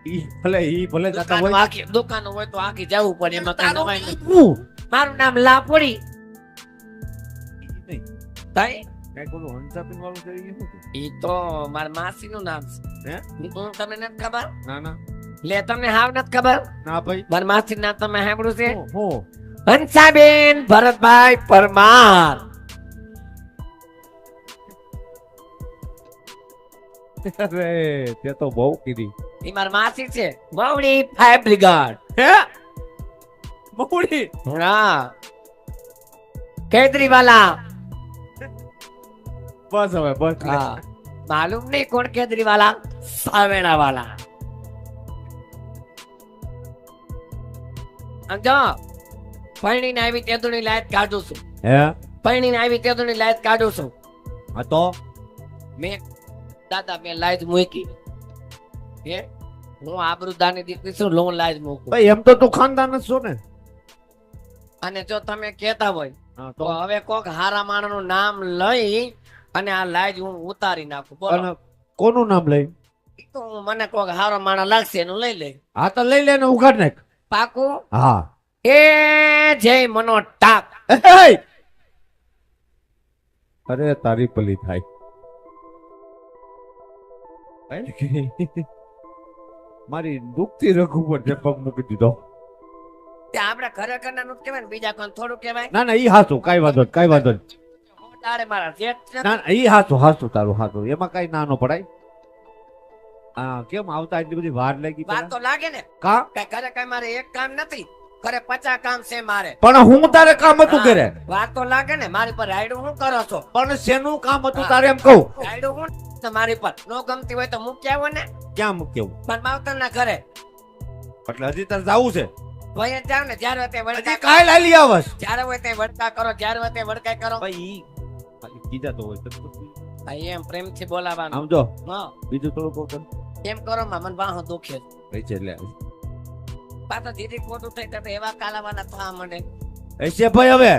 ઈ ભલે જાતા હોય. આખી દુકાન હોય તો આખી જવું પડે એમાં કઈ તારું નવાઈ નથી. હું? મારું નામ લાપુડી નહીં. તાઈ કાંઈક ઓલું હંસાપીન વાળું છે ઈ શું છે? ઈ તો મારા માસી નું નામ છે. હે? હું તમને નથી ખબર ના ના લે તમને હાવ નથી ખબર ના ભાઈ. મારા માસી નામ તમે સાંભળ્યું છે હું હંસાબેન ભરતભાઈ પરમાર. અરે તે તો બહુ કીધી. ઈ મારી માસી છે મવડી ફાયર બ્રિગેડ. હે બહુડી હા કેજરીવાલા. બસ હવે બસ લે. હા માલુમ નહીં કોણ કેજરીવાલા સાવેણા વાલા. સમજો પૈણીને આવી તેદુની લાયત કાઢું છું. હે પૈણીને આવી તેદુની લાયત કાઢું છું. હા તો મેં દાદા મેં લાયત મૂકી હે હું આબરૂદાની દીકરી છું લોન લાયત મૂકું. ભાઈ એમ તો તું ખાનદાન જ છો ને. અને જો તમે કહેતા હોય હા તો હવે કોક હારા માણસનું નામ લઈ અને આ લાજ હું ઉતારી નાખું. બોલો અને કોનું નામ લઈ? તો મને કોક હારો માણસ લાગશે એનું લઈ લે. હા તો લઈ લે ને ઉઘાડ નાખ. પાકું હા એ જય મનો ટાક. એય! અરે તારી પલી થાય. મારી દુખતી રગ ઉપર જે પગ મૂકી દીધો. તે આપણે ખરેખર નાનું કહેવાય ને બીજા કોણ થોડું કહેવાય. ના ના ઈ હાચું કાઈ વાંધો નહીં, કાઈ વાંધો નહીં. તારે મારા જેઠ છે. ના ના, ઈ હાચું હાચું તારું હાચું એમાં કઈ ના નો પડાય. હા કેમ આવતા એટલી બધી વાર લાગી વાર પેલા? તો લાગે ને કા કઈ ઘરે કઈ મારે એક કામ નથી ઘરે 50 કામ છે મારે. પણ હું તારે કામ હતું હા, ઘરે. વાર તો લાગે ને મારી પર રાયડું શું કરો છો. પણ શેનું કામ હતું તારે એમ કહું? રાયડું હું તો મારી પર નો ગમતી હોય તો મૂકી આવો ને ક્યાં મૂક્યું? મારા માવતર ના ઘરે. એટલે હજી તારે જાવું છે? વહી જ જાવ ને જ્યારે હોય તે હજી વડકા કાલ આલી આવસ. જ્યારે હોય તે વડકા કરો જ્યારે હોય તે વડકાઈ કરો. ભાઈ ઈ ખાલી કીધા તો હોય તો પછી. ભાઈ એમ પ્રેમથી બોલાવાનું. આમ જો હા બીજું થોડું કહું તને. એમ કરો માં મને બાહો દુખે. હશે એટલે પાછા ધીરે ખોટું થઈ તો એવા કાલાવાના થવા માંડે. હશે ભાઈ હવે.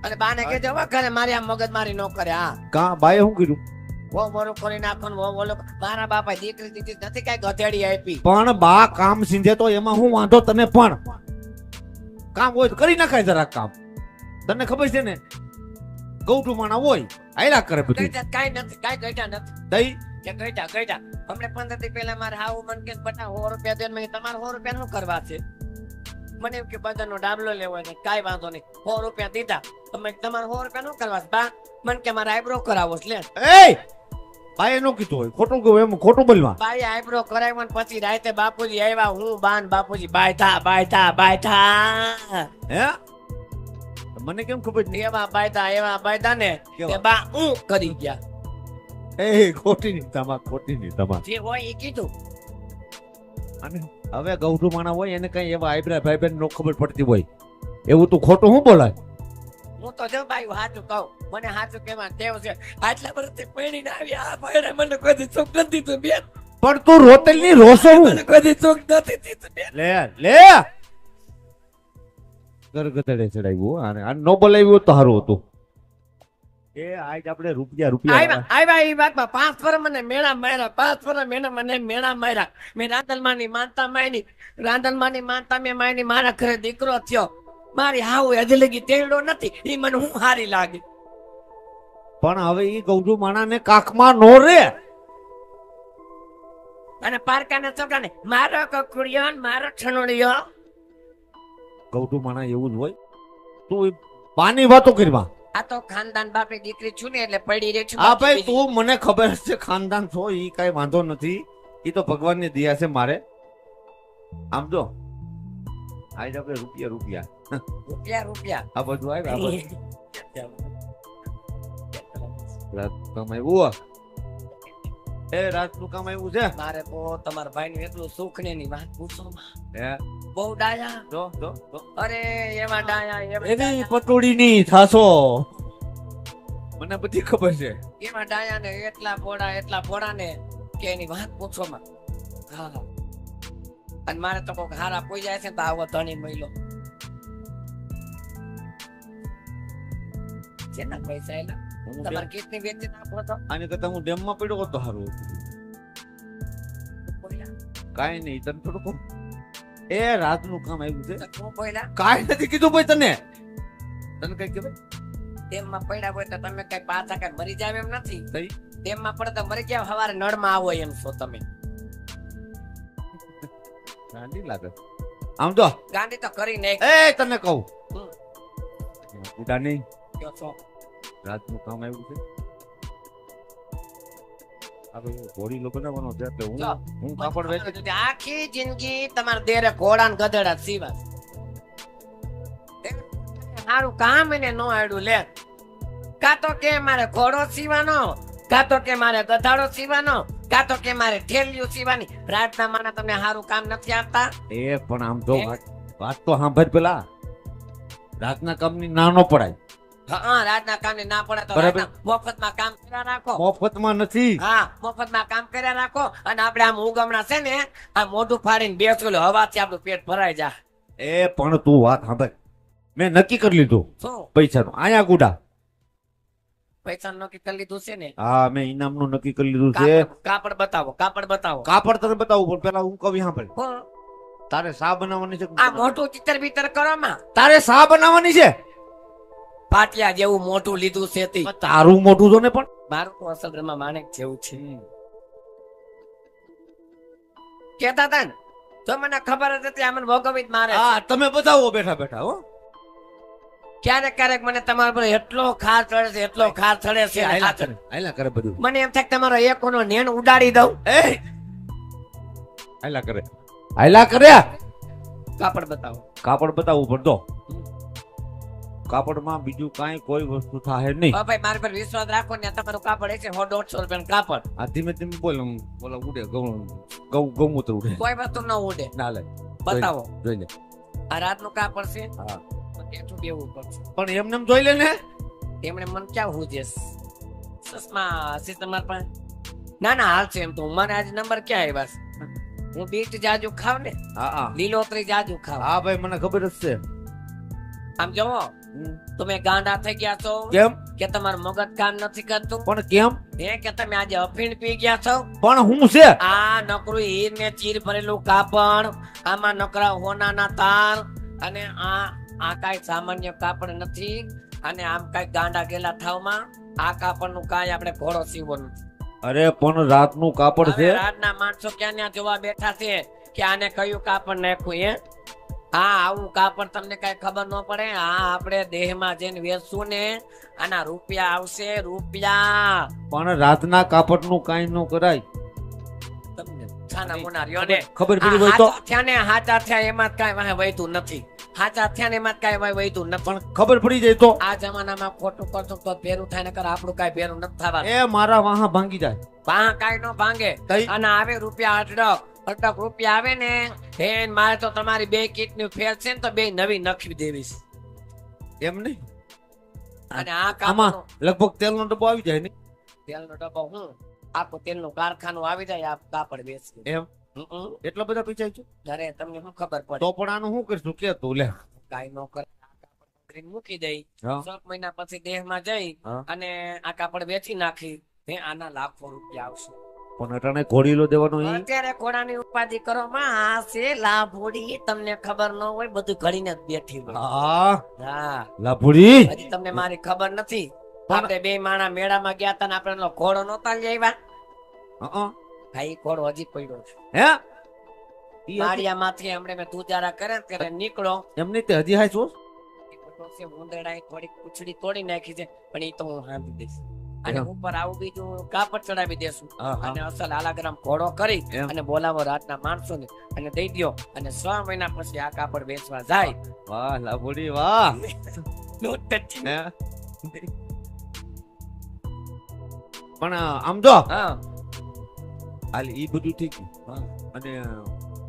અને બાને કહેજો હો ઘરે મારી આ મગજ મારી ન કરે. હા કા બાએ શું કર્યું? વો મોરું કરી નાખો ને વો બોલો મારા બાપા દીકરી દીધી નથી કઈ ગધેડી આપી. પણ બા કામ સિંધે તો એમાં હું વાંધો તને પણ કામ હોય તો કરી નખાય જરાક કામ. તને ખબર છે ને ગૌઠું માણા હોય આયલા કરે બધું. કઈ કાઈ નથી કાઈ ગઈઠા નથી દઈ કે ગઈઠા ગઈઠા હમણે 15 દી પહેલા મારે હાવું મન કે બટા 100 રૂપિયા દે મેં તમારે 100 રૂપિયા શું કરવા છે. મને એમ કે બધાનો ડાબલો લેવો ને કાઈ વાંધો નહીં 100 રૂપિયા દીધા તમે તમારે 100 રૂપિયા શું કરવા છે. બા મન કે મારે આઈબ્રો કરાવો છે લે. એ બાએ નો કીધું હોય ખોટું કહું એમ ખોટું બોલવા. બાઈ આઈબ્રો કરાવ્યો ને પછી રાતે બાપુજી આવ્યા હું બાન બાપુજી બાયથા હે મને કેમ ખબર નહીં? એવા બાયદા ને કેવા? તે બા હું કરી ગયા. એ ખોટી ની તમા ખોટી ની તમા. જે હોય એ કીધું. અને હવે ગૌઠું માણા હોય એને કઈ એવા આઈબ્રા ભાઈ નો ખબર પડતી હોય એવું તું ખોટું શું બોલાય? હું તો જો ભાઈ સાચું કહું મને સાચું કેવા ટેવ છે. આટલા વર્ષથી પૈણીને આવી આ ભાઈને મને કોઈ સુખ નથી દીધું બેન. પણ તું રોતલ ની રોસો હું મને કોઈ સુખ નથી દીધું બેન. લે લે ગરગતડે ચડાવ્યું અને આ નો બોલાવ્યું તો સારું હતું. એ આજ આપણે રૂપિયા આવ્યા એ વાતમાં 5 વર્ષ મને મેળા માર્યા 5 વર્ષ મને મેળા માર્યા. મેં રાંદલમાની માનતા માની રાંદલમાની માનતા મેં માની મારા ઘરે દીકરો થયો. મારી હાવ હજી લગી તેડો નથી એ મને હું હારી લાગી. પણ હવે ઈ ગૌઠું માણા ને કાખમાં નો રે. અને પારકાના છોકરાને મારો કકુડિયો ને મારો છણોડિયો. ગૌઠું માણા એવું જ હોય. તું પાની વાતો કરવા. આ તો ખાનદાન બાપની દીકરી છું ને એટલે પડી રહી છું. હા ભાઈ તું મને ખબર છે ખાનદાન છો ઈ કઈ વાંધો નથી. ઈ તો ભગવાનની દયા છે મારે. આમ જો આજ આપણે રૂપિયા રૂપિયા આ બધું આવ્યું રાત કમાયું. એ રાતનું કામ આવ્યું છે. મારે તો તમારા ભાઈ નું એટલું સુખ ને ની વાત પૂછો માં. હે બહુ ડાયા. જો અરે એવા ડાયા એની પટોડી ની થાસો મને બધી ખબર છે. એવા ડાયા ને એટલા પોડા ને કે એની વાત પૂછો માં. હા અને મારે તો કોઈક હારા પોઈ જાય છે તો આવો ધણી મહિલો જેના પૈસા એલા તમારે કેટલી વેચી નાખો તો આને કરતા હું ડેમ માં પડ્યો હોત તો સારું હતું. કોઈ કાંઈ નહીં તને થોડું કહું એ રાતનું કામ આવ્યું છે શું બોલ્યા કાંઈ નથી કીધું ભાઈ તને તને કઈ કહેવાય ડેમમાં પડ્યા હોય તો તમે કઈ પાછા કઈ મરી જાવ એમ નથી તઈ ડેમમાં પડે તો મરી જાવ સવારે નળમાં આવો એમ છો તમે ગાંડી લાગે આમ તો ગાંડી તો કરી નાખ એ તને કહું હમ. ઉડા નહીં કયો છો રાતનું કામ આવ્યું છે આપણે ઘોડી લો બનાવવાનો છે એટલે જો. હું કાપડ વેચી આખી જિંદગી તમારા દેરે ઘોડા ને ગધેડા સીવા સારું કામ એને નો આડ્યું લે કાં તો કે મારે ઘોડો સીવાનો કાં તો કે મારે ગધાડો સીવાનો કાં તો કે મારે ઠેલિયું સીવાની રાતના માના તમને સારું કામ નથી આપતા એ પણ આમ જો વાત તો સાંભળ પેલા રાતના કામની ના નો પડાય હા રાતના કામ ના પડે તો બરાબર. રાતના મફતમાં કામ કર્યા રાખો મફતમાં નથી હા મફતમાં કામ કર્યા રાખો અને આપણે આમ ઉગમણા છે ને આ મોઢું ફાડીને બેસો હવાથી આપણું પેટ ભરાઈ જાય એ પણ તું વાત સાંભળ મેં નક્કી કરી લીધું શું પૈસાનું આયા ગુડા પૈસા નક્કી કરી લીધું છે ને હા મેં ઇનામનું નક્કી કરી લીધું છે કાપડ બતાવો કાપડ બતાવો કાપડ તને બતાવું પણ પેલા હું કવિ સાંભળ હું તારે શા બનાવવાની છે આ મોટું ચિત્તર બીતર કરો માં તારે શા બનાવવાની છે પાટિયા જેવું મોટું લીધું છે તે તારું મોટું જો ને પણ મારું તો અસલમાં માણેક જેવું છે કેતા હતા ને તો મને ખબર જ હતી આ મને ભોગવી જ મારે હા તમે બતાવો બેઠા બેઠા હો ક્યારેક ક્યારેક મને તમારા પર એટલો ખાર ચડે છે એટલો ખાર ચડે છે હાયલા કરે બધું મને એમ થાય કે તમારો એકોનો નેણ ઉડાડી દઉં એ હાયલા કરે હાયલા કરે કાપડ બતાવો કાપડ બતાવવું પડતો કાપડમાં બીજું કાંઈ કોઈ વસ્તુ થાય નહીં હવે ભાઈ મારી પર વિશ્વાસ રાખો ને તમારું કાપડ છે 100-150 રૂપિયાનું કાપડ આ ધીમે ધીમે બોલ બોલા ઉડે ગૌમૂત્ર ઉડે કોઈ વસ્તુ ન ઉડે ના લે બતાવો જોઈ લે આ રાતનું કાપડ છે હા તો કેટલું બેવું પડશે પણ એમને એમ જોઈ લે ને એમણે મન ક્યાં હુજેસ સસમા હશે તમારા પાસે ના ના હાલ છે એમ તો મને આજે નંબર ક્યાં આવ્યા છે હું બીટ જાજુ ખાવ ને હા હા લીલોતરી જાજુ ખાવ હા ભાઈ મને ખબર જ છે આમ જોવો તમે ગાંડા થઈ ગયા છો કેમ કે તમારું મગજ કામ નથી કરતું પણ કેમ હે કે તમે આજે અફીણ પી ગયા છો પણ હું છે આ નકરું હીર ને ચીર ભરેલું કાપડ આમાં નકરા હોનાના તાર અને આ કાંઈ સામાન્ય કાપડ નથી અને આમ કાંઈ ગાંડા ગેલા થાવમાં આ કાપડનું કાંઈ આપણે ઘોડો સીવો નથી અરે પણ રાતનું કાપડ છે હવે રાતના માણસો ક્યાં ત્યાં જોવા બેઠા છે કે આને કયું કાપડ નાખ્યું હે હા આવું કાપડ તમને કઈ ખબર ન પડે હા આપણે દેહમાં જઈને વેચશું ને આના રૂપિયા આવશે રૂપિયા પણ રાતના કાપડનું કાંઈ ન કરાય તમને છાના મોના રહ્યો ને ખબર પડી હોય તો હાચા થયા ને હાચા થયા એમાં કાંઈ વાહે વહેતું નથી હાચા થયા ને એમાં કાંઈ વાહે વહેતું નથી પણ ખબર પડી જાય તો આ જમાનામાં ખોટું કરશો તો ભેરું થાય ને કર આપણું કાંઈ ભેરું નથી થવાનું એ મારા વાહા ભાંગી જાય વાહ કાંઈ ન ભાંગે કઈ? અને આવે રૂપિયા અટક રૂપિયા આવે ને હેન મારે તો તમારી બે કિડની ફેલ છે ને તો બે નવી નખવી દેવી છે એમ નહીં અને આ આમાં કામનો લગભગ તેલનો ડબ્બો આવી જાય ને તેલનો ડબ્બો હું આખું તેલનું કારખાનું આવી જાય આ કાપડ વેચી એમ એટલા બધા પૈસા છે અરે તમને શું ખબર પડે તો પણ આનું શું કરશું કે તું લે કાઈ નો કરે આ કાપડ પકડીને મૂકી દઈ હા. 7 મહિના પછી દેહમાં જઈ હા. અને આ કાપડ વેચી નાખી હે આના લાખો રૂપિયા આવશે પણ અટાણે ઘોડીલો દેવાનો ઈ અત્યારે ઘોડાની ઉપાધિ કરો માં આ છે લાભોડી તમને ખબર ન હોય બધું ઘડીને જ બેઠી હોય હા હા લાભુડી હજી તમને મારી ખબર નથી પણ- આપણે બે માણા મેળામાં ગયા હતા ને આપણે એનો ઘોડો નહોતા લઈ આવ્યા હં. ભાઈ ઘોડો હજી પડ્યો છે હે ઈ હજી- માળિયામાંથી હમણે મેં તુજારા કરે ને ત્યારે નીકળો એમ નહીં તે હજી હાય છું ઉંદરડાએ થોડીક પૂંછડી તોડી નાખી છે પણ એ તો હું હાંભી દઈશ અને એમ. ઉપર આવું બીજું કાપડ ચડાવી દેશું હા, હા. અને અસલ આલાગ્રામ ઘોડો કરી એમ. અને બોલાવો રાતના માણસોને અને દઈ દ્યો અને 6 મહિના પછી આ કાપડ વેચવા જાય વાહ લાભુડી વાહ હે? પણ આમ જો હા હાલ ઈ બધું ઠીક હા. અને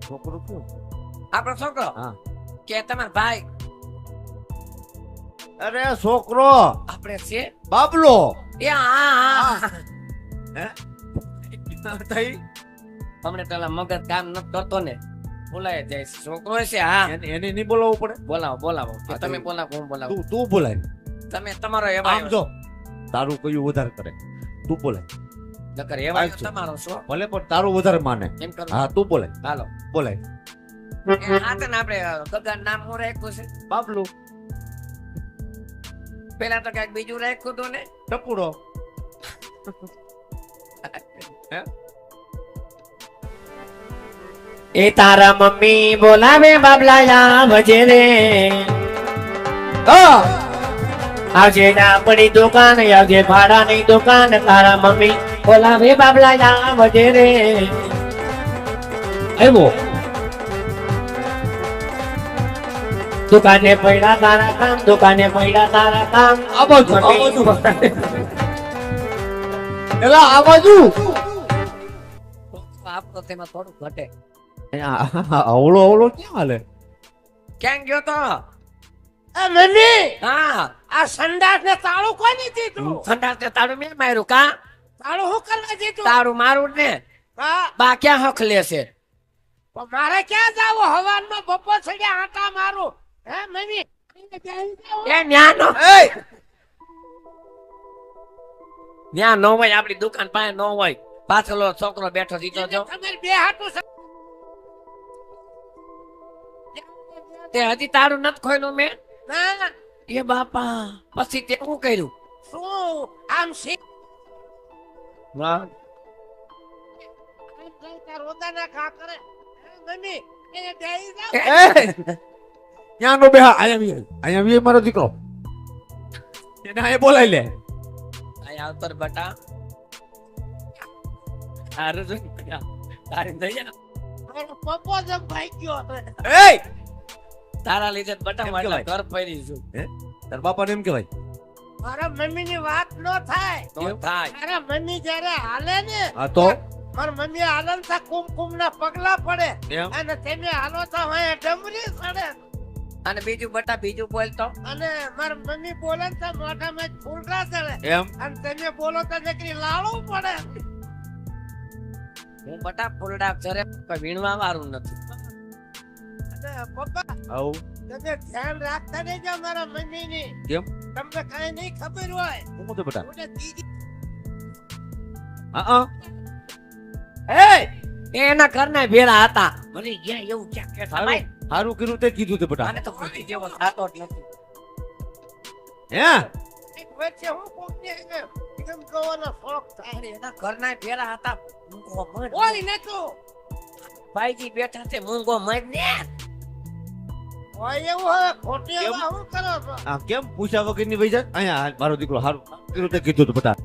છોકરો કયો આપણો છોકરો હા. કે તમારા ભાઈ અરે છોકરો આપણે છે બાબલો એ હા હા હે થઈ હમણે પેલા મગજ કામ ન કરતો ને બોલાય જાય છે. છોકરો છે હા એને નહીં બોલાવવું પડે બોલાવો બોલાવો કે હા, તમે તો- બોલાવો હું બોલાવો તું બોલાય તમે તમારો એવા આમ જો તારું કયું વધારે કરે તું બોલાય નકર એવા હાલ છું. તમારો શો ભલે પણ તારું વધારે માને એમ કરો હા તું બોલાય હાલો બોલાય આ તને આપણે ગગાનું નામ હું રાખ્યું છે બાબલું પેલા તો કઈક બીજું રાખ્યું હતું ને ટપુડો એ તારા મમ્મી બોલાવે બાબલાયા ભજે રે આવજે ના પડી દુકાન આવજે ભાડાની દુકાન તારા મમ્મી બોલાવે બાબલાયા ભજે રે આવ્યો દુકાને પડ્યા તારા કામ દુકાને પડ્યા તારા કામ આ બાજુ એલા આ બાજુ આપતો તેમાં થોડું ઘટે અવળો અવળો ક્યાં હાલે ક્યાં ગયો તો એ મમ્મી હા આ સંડાસ ને તાળું કોની દીધું સંડાસ ને તારું મેં માર્યું કા તાળું હું કરવા દીધું તારું મારું ને હા બા ક્યાં હક લેશે પણ મારે ક્યાં જાવું હવારમાં બપોર સડ્યા આટા મારું હે મમ્મી એ ન્યા નો એ ન્યા નો હોય આપડી દુકાન પાસે નો હોય પાછળ છોકરો બેઠો દીધો જો તમારે બે હાટું તે હજી તારું નથી ખોયલું મેં ના એ બાપા પછી તે શું કર્યું શું આમ સી રોદાના ખા કરે હે મમ્મી એ બેહી જાવ ત્યાં નો બેહા અહીંયા વી મારો દીકરો એને અહીંયા બોલાય લે અહીંયા આવતર બટા તારું જો તારી દયા મારો પપ્પો જમ ભાઈ ગયો એ તારા લીધે જ બટા એમ માટે કહેવાય. ઘર પડી છું તાર બાપાને એમ કહેવાય મારા મમ્મી ની વાત નો થાય તો થાય મારા મમ્મી જયારે હાલે ને હા તો મારા મમ્મી હાલે ને તા કુમકુમ ના પગલા પડે એમ અને તમે હાલો તો હવે ડમરી પડે અને બીજું બટા બીજું બોલતો અને મારા મમ્મી બોલે ને તો મોઢામાં ફૂલરા ચડે એમ અને તમે બોલો તો નકરી લાડવું પડે હું બટા ફૂલડા ચરે કોઈ વીણવા વાળું નથી અને પપ્પા આવું તમે ધ્યાન રાખતા રહેજો મારા મમ્મી ની કેમ તમને કઈ નહીં ખબર હોય હું તો બેટા હું તો દીદી હા એ એના ઘરના ભેરા હતા મને ગયા એવું ક્યાં કે ભાઈ હારું કર્યું તે કીધું તે બેટા આને તો કોઈ જેવો થાતો જ નથી હે એક વચ્ચે હું કોકને એકદમ જોવાનો શોખ થાય અરે એના ઘરના ભેરા હતા મૂંગો મર કોઈ નતું ભાઈજી બેઠા છે મૂંગો મર ને હોય એવું હવે ખોટી કેમ? એવા હું કરો છો આ કેમ પૂછ્યા વગરની વહી જાય અહીંયા હાલ, મારો દીકરો હારું કર્યું તે કીધું તું બેટા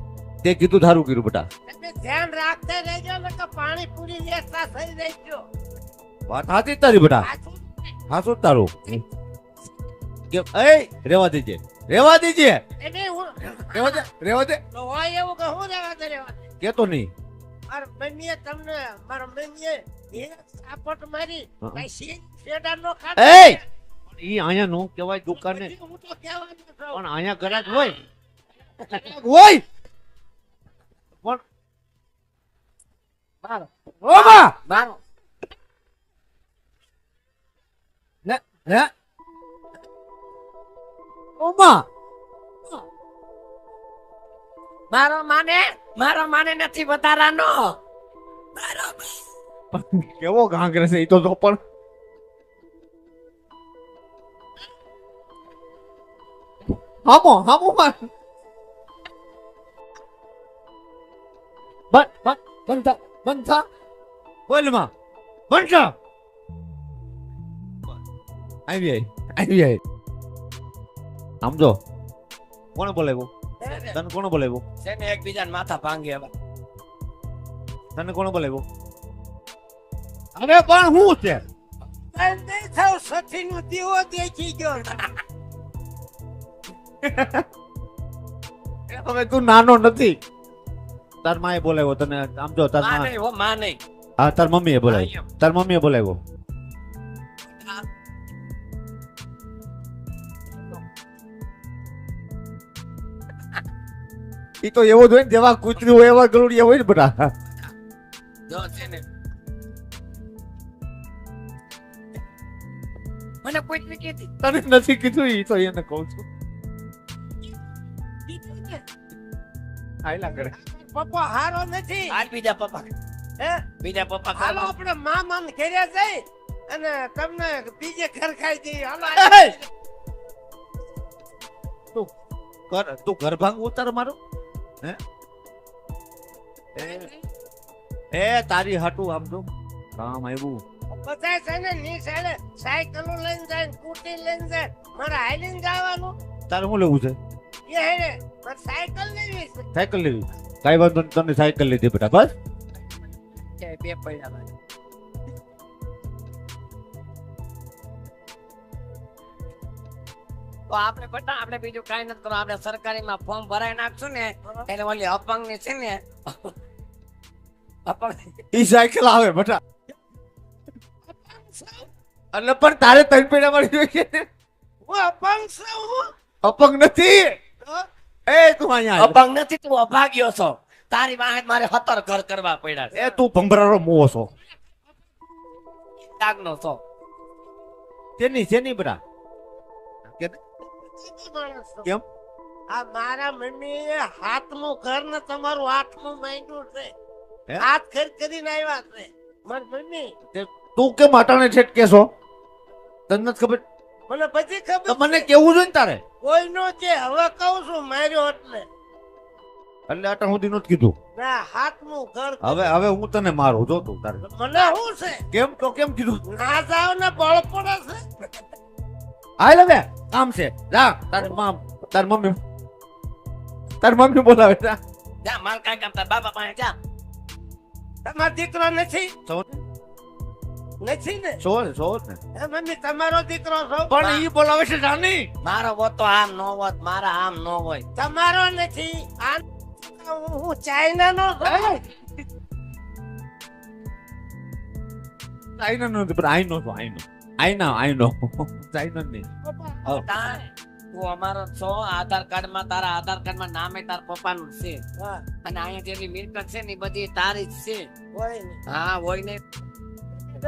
તે કીધું તારું કર્યું બેટા તમે ધ્યાન રાખતા રહેજો ને કે પાણી પૂરી વેચતા થઈ રહેજો વાત હાથી જ તારી બેટા પાછું હાસું જ તારું કેમ એ રેવા દેજે રેવા દેજે એને હું રેવા દે તો હોય એવું કે હું રહેવા દે રહેવા દે. કેતો નહીં મારા મમ્મીએ તમને મારા મમ્મીએ એક સાપટ મારી હા. ભાઈ શેડા નો એ ખાધો ઈ અહીંયા નો કહેવાય દુકાને હું તો કહેવાનો છું. પણ અહીંયા ગરાજ હોય હોય પણ મારો ઓમા મારો હે ઓમા મારો માને નથી વધારાનો કેવો ઘાંઘરે છે ઈ તો પણ હામો માં બંધા બોલ માં બંધા આવી આમ જો કોને બોલાવ્યો તને કોને બોલાવ્યો છે ને એકબીજાને માથા ભાંગે હવે તને કોને બોલાવ્યો અરે પણ હું છે બંધ નહીં થાવ સઠીનો દીવો દેખી ગયો હવે તું નાનો નથી તાર માએ બોલાવ્યો તને આમ જો તાર માં માં નહીં હો માં નહીં હા તાર મમ્મીએ બોલાવ્યો તાર મમ્મીએ બોલાવ્યો ઈ તો એવો જ હોય ને જેવા કૂતરી હોય એવા ગલુડિયા હોય ને બધા જો છે ને મને કોઈ જ કીધી તને નથી કીધું ઈ તો એને કહું છું આયલા કરે પપ્પો હારો નથી આજ બીજા પપ્પા હે બીજા પપ્પા હાલો આપણે મામાને ઘરે જઈ અને તમને બીજે ઘર ખાઈ દઈએ હાલો તું ઘર ભાંગ ઉતાર મારું એ તારી હાટું આમ તો કામ આવ્યું બધા છે ને ની સાઈડે સાયકલો લઈને જાય સ્કૂટી લઈને જાય મારે હાલીને જવાનું તારે શું લેવું છે એ હેડે મારે સાયકલ લેવી છે સાયકલ લેવી કઈ વાંધો નહીં તને સાયકલ લીધી બેટા બસ બે પૈડા ભાઈ તો આપણે બટા આપણે બીજું કઈ નથી કરવું આપણે સરકારીમાં ફોર્મ ભરાઈ નાખશું ને એટલે ઓલી અપંગ ની છે ને અપંગ ઈ સાયકલ આવે બેટા એટલે પણ તારે ત્રણ પૈડા મળી જોઈએ ને હું અપંગ છું હું અપંગ નથી તો એ તું અહીંયા આવ. અપંગ નથી તું અભાગ્યો છો તારી વાહે મારે 17 ઘર કરવા પડ્યા છે એ તું ભંભરારો મોવો છો ડાગનો છો તેની બેટા બીજી માણસ છું. કેમ આ મારા મમ્મીએ હાથનું ઘર ને તમારું આઠમું માંગ્યું છે હે? હાથ ઘર કરીને આવ્યા છે મારી મમ્મી તું કેમ અટાણે છેટ કેસો તને નથી ખબર મને બધી તો ખબર મને છે. કેવું જોઈએ ને તારે કોઈ નો છે હવે કહું છું માર્યો એટલે એટલે અટાણ સુધી નથી કીધું ના હાથનું ઘર હવે હું તને મારું જો તું તારે મને શું છે કેમ તો કેમ કીધું ના જાવ ને બળ પડે છે હાલ હવે કામ છે જા તારી મમ્મી બોલાવે જા જા માલ કાંઈ કામ તાર બાપા પાસે જા તમારો દીકરો નથી નથી ને સોળ ને હે મમ્મી તમારો દીકરો છો પણ ઈ બોલાવે છે જાની મારો હોત તો આમ નો હોત મારા આમ નો હોય તમારો નથી આ હું ચાઇના નો છું આઈનો નથી પણ આઈનો છો આઈનો ચાઇનો નહીં તાર તું અમારો છો આધાર કાર્ડ માં તારા આધાર કાર્ડ માં નામે તાર પપ્પાનું છે હા અને અહીંયા જેટલી મિલકત છે ને ઈ બધી તારી જ છે હોય ને હા હોય ને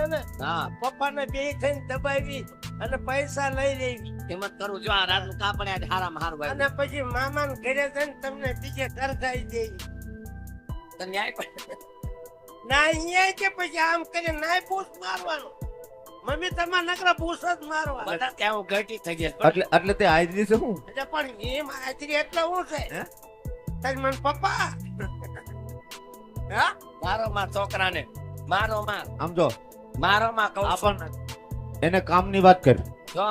ને હા પપ્પાને બે થઈને દબાવી અને પૈસા લઈ લેવી હિંમત કરું જો આ રાતનું કાપડ આજ હારામાં હારું અને આવ્યું પછી મામાને ઘરે જઈને તમને બીજે ઘર ખાઈ દેવી તો ન્યાય પણ ના અહીંયા કે પછી આમ કરીને નાય પૂછ મારવાનું મમ્મી તમારે નકરા પૂછ જ મારવા બધા ત્યાં હું ઘટી થઈ જઈશ એટલે તે આઈ દીધી છે હું એટલે પણ એમ હાજરી એટલે હું છે હે? તારી મને પપ્પા મારો માં છોકરાને મારો માં આમ જો મારો માં કહું છું. આપણને એને કામની વાત કરી જો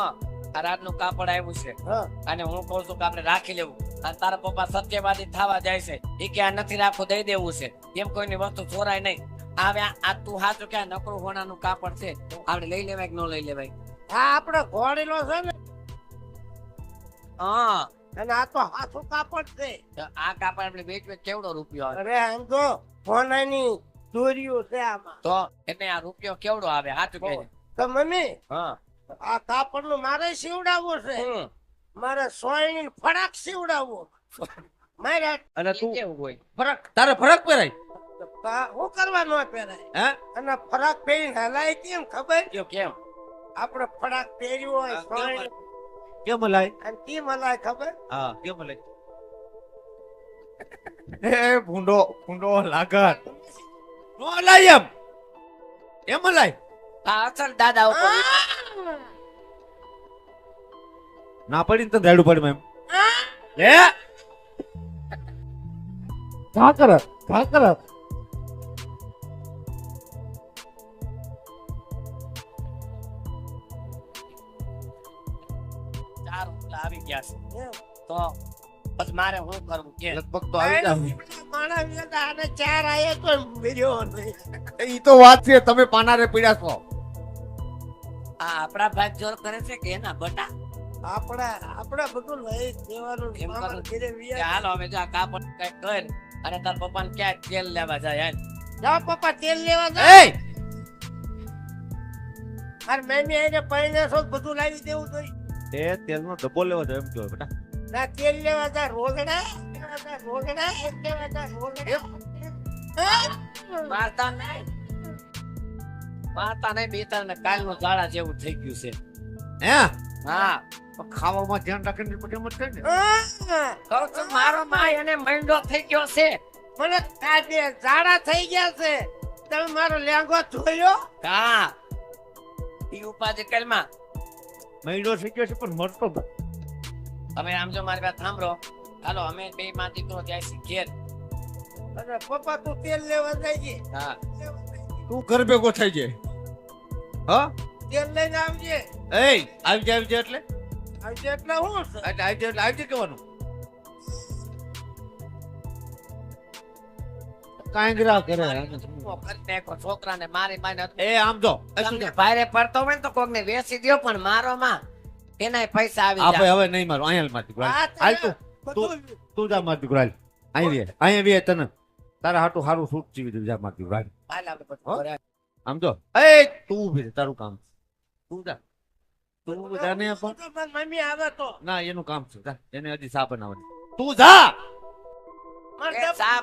આ રાતનું કાપડ આવ્યું છે હા અને હું કહું છું કે આપણે રાખી લેવું અને તારા પપ્પા સત્યવાદી થવા જાય છે એ કે આ નથી રાખવું દઈ દેવું છે એમ કોઈની વસ્તુ ચોરાય નહીં આવે આ તું સાચું કે આ નકરું હોનાનું કાપડ છે આપણે લઈ લેવાય કે ન લઈ લેવાય આ આપણો ઘોડેલો છે ને હા અને આ તો હાથું કાપડ છે તો આ કાપડ આપણે વેચવે કેવડો રૂપિયો આવે અરે આમ તો સોનાની દોરીઓ છે આમાં તો એટલે આ રૂપિયો કેવડો આવે સાચું કે તો મમ્મી હા આ કાપડ નું મારે સીવડાવવું છે મારે સોયની ફરાક સીવડાવવું મારે અને ઈ કેવું હોય તારે ફરક પહેરાય શું કરવા ન પહેરાય હે અને ફરાક પહેરીને હલાય કેમ ખબર કયો કેમ આપણે ફરાક પહેર્યું હોય હા, સોયની કેમ હલાય અને કેમ હલાય ખબર હા કેમ હલાય એ ભૂંડો લાગત નો હલાય એમ હલાય આ અસલ દાદા ઉપર ના પડી ને તને રાડું પડી એમ લે કા કર ચાર રૂપિયા આવી ગયા છે તો પછી મારે શું કરવું કે લગભગ તો આવી જાવ માણસ હતા આને ચાર આયા તો મળ્યો નહીં ઈ તો વાત છે તમે પાનારે પીડ્યા છો આ આપણા ભાગ જોર કરે છે કે એના બટા આપણે બધું લઈ દેવાનું એમ મામા કરું. ઘરે કે વિયા હાલો હવે જો આ કાપડ કઈક કર અને તાર પપ્પાને ક્યાંક તેલ લેવા જાય હાલ. જાઓ પપ્પા તેલ લેવા જાઓ એ મારે મમ્મી આઈને પૈણે છો તો બધું લાવી દેવું જોઈએ એ તેલનો ડબ્બો લેવો જોઈએ એમ કહેવાય બેટા ના તેલ લેવા જા રોગડા લેવા જા રોગડા લેવા જા રોગડા મારતા નહીં બેતર ને કાલનું ઝાડા જેવું થઈ ગયું છે હે હા પણ ખાવામાં ધ્યાન રાખીને પછી મત કરી ને હા. કહું છું મારો માય અને મંડો થઈ ગયો છે મને કાઢે ઝાડા થઈ ગયા છે. તમે મારો લેંગો જોયો? કા ઈ ઉપાધિ કરમાં મહિનો થઈ ગયો છે પણ મરતો નથી. હવે આમ જો મારી વાત સાંભળો. હાલો અમે બે માં દીકરો જાય છે ઘેર. અને પપ્પા તું તેલ લેવા જાય છે. હા તું ઘર ભેગો થઈ જાય. હા તેલ લઈને આવજે. એ આવી જાય એટલે આવજે એટલે હું છે? આવી જાય કહેવાનું. કાંગરા કરે છોકરાને મારી મારી એ આમ જો તમને ભારે પડતો હોય ને તો કોકને વેચી દ્યો પણ મારો માં એનાય પૈસા આવી આપણે જાય. હવે નહીં મારું અહીંયા માર દીકરો આ હાલ તે તું બધું તું જા માર દીકરો હાલ અહીંયા વે તને તારા હાટું સારું સૂટ જીવી દઉં જા માર દીકરો હાલ હાલ આપણે બધું હો? ઘરે. આમ જો એ તું ઊભી રહે તારું કામ છે. તું જા તું જાને પણ તો મારી મમ્મી આવે તો ના એનું કામ છે જા એને હજી સા બનાવવાની તું જા મારે એ ચા